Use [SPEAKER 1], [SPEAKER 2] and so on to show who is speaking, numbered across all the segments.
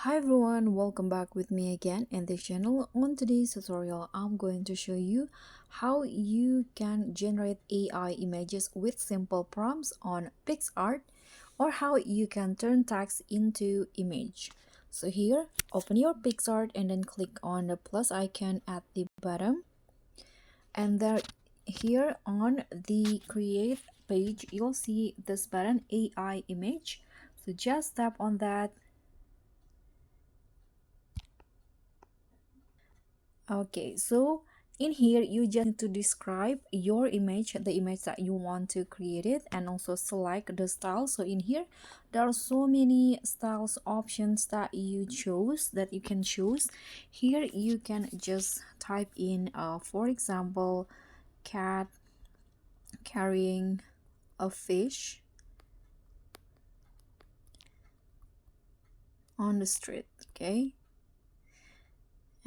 [SPEAKER 1] Hi everyone, welcome back with me again in this channel. On today's tutorial, I'm going to show you how you can generate AI images with simple prompts on Picsart, or how you can turn text into image. So here, open your Picsart and then click on the plus icon at the bottom, and there here on the create page you'll see this button AI image. So just tap on that. Okay, so in here you just need to describe your image, the image that you want to create it, and also select the style. So in here there are so many styles options that you can choose. Here you can just type in for example, cat carrying a fish on the street. Okay,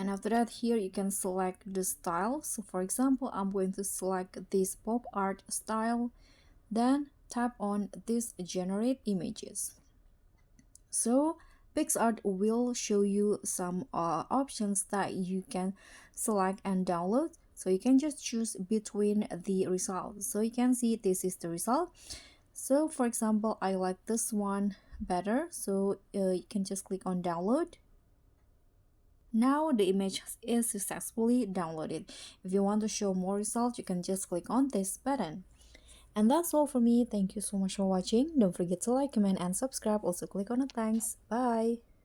[SPEAKER 1] and after that here you can select the style. So for example, I'm going to select this pop art style, then tap on this generate images. So Picsart will show you some options that you can select and download. So you can just choose between the results. So you can see this is the result. So for example, I like this one better, so you can just click on download. Now the image is successfully downloaded. If you want to show more results, you can just click on this button. And that's all for me. Thank you so much for watching. Don't forget to like, comment, and subscribe. Also click on the thanks. Bye.